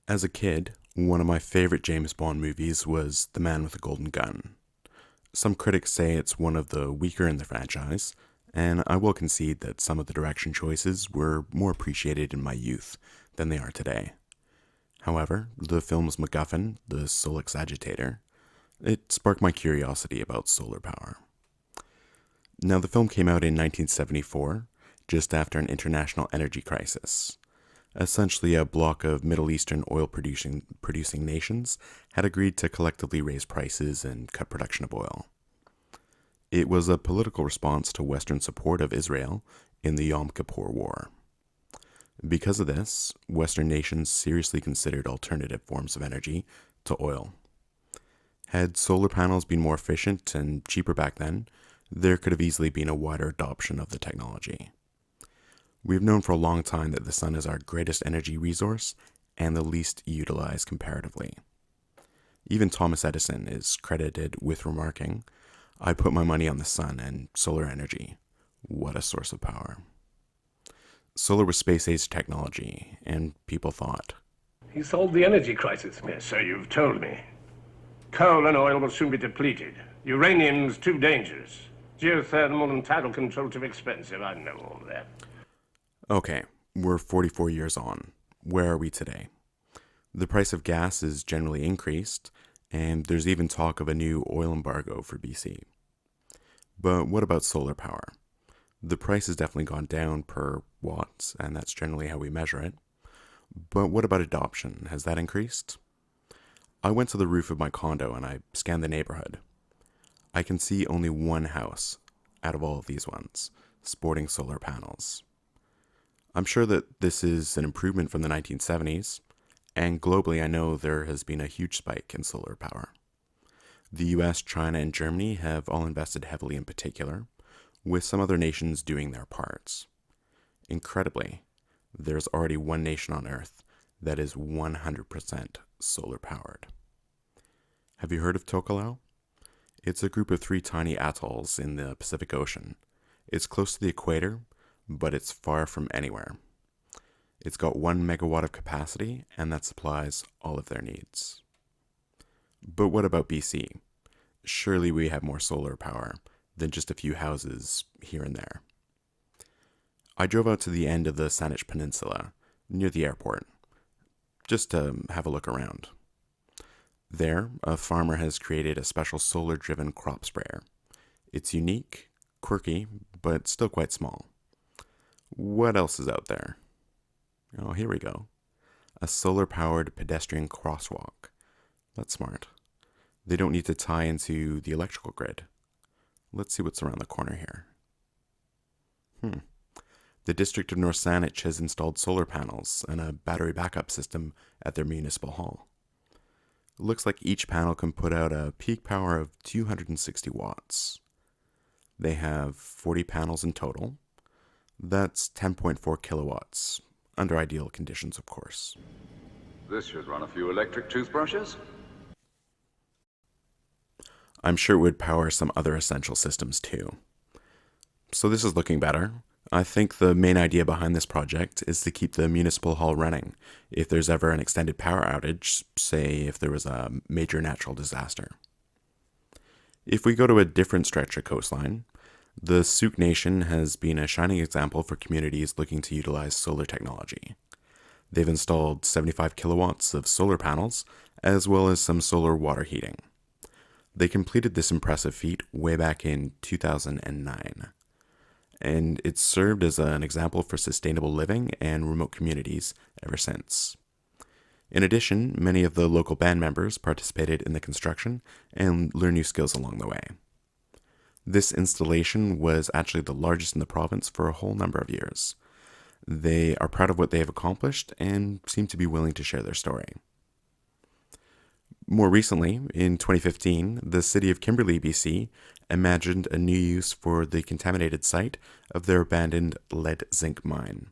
As a kid, one of my favorite James Bond movies was The Man with the Golden Gun. Some critics say it's one of the weaker in the franchise, and I will concede that some of the direction choices were more appreciated in my youth than they are today. However, the film's MacGuffin, the Solix Agitator, it sparked my curiosity about solar power. Now, the film came out in 1974, just after an international energy crisis. Essentially, a block of Middle Eastern oil-producing nations had agreed to collectively raise prices and cut production of oil. It was a political response to Western support of Israel in the Yom Kippur War. Because of this, Western nations seriously considered alternative forms of energy to oil. Had solar panels been more efficient and cheaper back then, there could have easily been a wider adoption of the technology. We've known for a long time that the sun is our greatest energy resource and the least utilized comparatively. Even Thomas Edison is credited with remarking, "I put my money on the sun and solar energy. What a source of power." Solar was space-age technology, and people thought, He solved the energy crisis. Yes, so you've told me. Coal and oil will soon be depleted. Uranium's too dangerous. Geothermal and tidal control too expensive. I know all that. okay, we're 44 years on. Where are we today? The price of gas is generally increased, and there's even talk of a new oil embargo for BC. But what about solar power? The price has definitely gone down per watt, and that's generally how we measure it. But what about adoption? Has that increased? I went to the roof of my condo and I scanned the neighborhood. I can see only one house out of all of these ones sporting solar panels. I'm sure that this is an improvement from the 1970s, and globally I know there has been a huge spike in solar power. The US, China, and Germany have all invested heavily in particular, with some other nations doing their parts. Incredibly, there's already one nation on Earth that is 100% solar powered. Have you heard of Tokelau? It's a group of 3 tiny atolls in the Pacific Ocean. It's close to the equator, but it's far from anywhere. It's got 1 megawatt of capacity, and that supplies all of their needs. But what about BC? Surely we have more solar power than just a few houses here and there. I drove out to the end of the Saanich Peninsula, near the airport, just to have a look around. There, a farmer has created a special solar-driven crop sprayer. It's unique, quirky, but still quite small. What else is out there? Oh, here we go. A solar-powered pedestrian crosswalk. That's smart. They don't need to tie into the electrical grid. Let's see what's around the corner here. The District of North Saanich has installed solar panels and a battery backup system at their municipal hall. It looks like each panel can put out a peak power of 260 watts. They have 40 panels in total. That's 10.4 kilowatts, under ideal conditions, of course. This should run a few electric toothbrushes. I'm sure it would power some other essential systems too. So this is looking better. I think the main idea behind this project is to keep the municipal hall running if there's ever an extended power outage, say if there was a major natural disaster. If we go to a different stretch of coastline, the Souk Nation has been a shining example for communities looking to utilize solar technology. They've installed 75 kilowatts of solar panels, as well as some solar water heating. They completed this impressive feat way back in 2009, and it's served as an example for sustainable living and remote communities ever since. In addition, many of the local band members participated in the construction and learned new skills along the way. This installation was actually the largest in the province for a whole number of years. They are proud of what they have accomplished and seem to be willing to share their story. More recently, in 2015, the city of Kimberley, BC, imagined a new use for the contaminated site of their abandoned lead-zinc mine.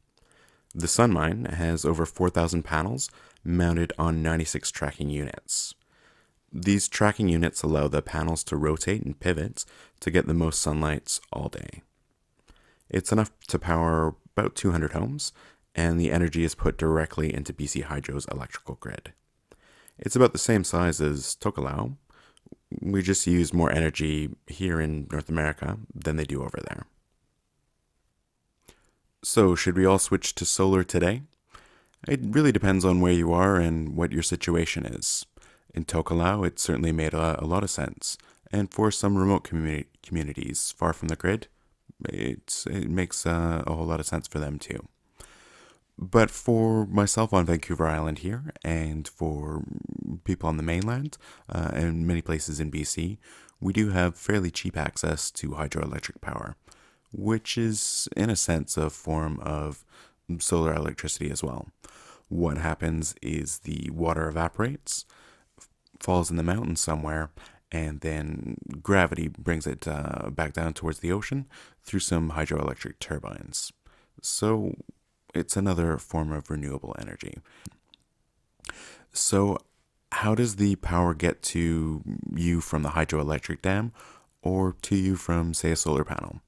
The Sun Mine has over 4,000 panels mounted on 96 tracking units. These tracking units allow the panels to rotate and pivot to get the most sunlight all day. It's enough to power about 200 homes, and the energy is put directly into BC Hydro's electrical grid. It's about the same size as Tokelau. We just use more energy here in North America than they do over there. So, should we all switch to solar today? It really depends on where you are and what your situation is. In Tokelau, it certainly made a lot of sense. And for some remote communities far from the grid, it makes a whole lot of sense for them too. But for myself on Vancouver Island here, and for people on the mainland, and many places in BC, we do have fairly cheap access to hydroelectric power, which is in a sense a form of solar electricity as well. What happens is the water evaporates, falls in the mountains somewhere, and then gravity brings it back down towards the ocean through some hydroelectric turbines. So it's another form of renewable energy. So how does the power get to you from the hydroelectric dam or to you from, say, a solar panel?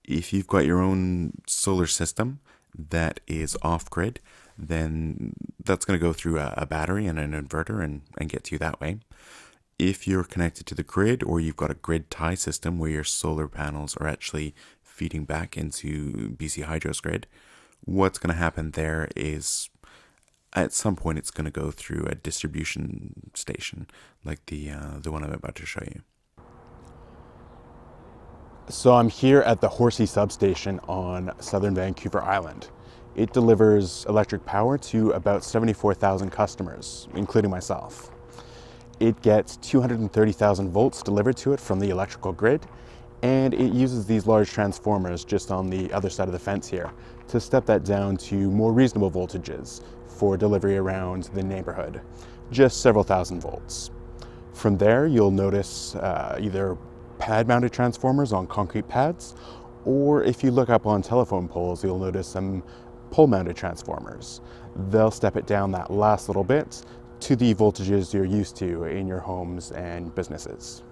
If you've got your own solar system that is off-grid, then that's going to go through a battery and an inverter and get to you that way. If you're connected to the grid, or you've got a grid tie system where your solar panels are actually feeding back into BC Hydro's grid, what's going to happen there is at some point it's going to go through a distribution station like the one I'm about to show you. So I'm here at the Horsey substation on southern Vancouver Island. It delivers electric power to about 74,000 customers, including myself. It gets 230,000 volts delivered to it from the electrical grid, and it uses these large transformers just on the other side of the fence here to step that down to more reasonable voltages for delivery around the neighborhood, just several thousand volts. From there, you'll notice either pad-mounted transformers on concrete pads, or if you look up on telephone poles, you'll notice some pole-mounted transformers. They'll step it down that last little bit to the voltages you're used to in your homes and businesses.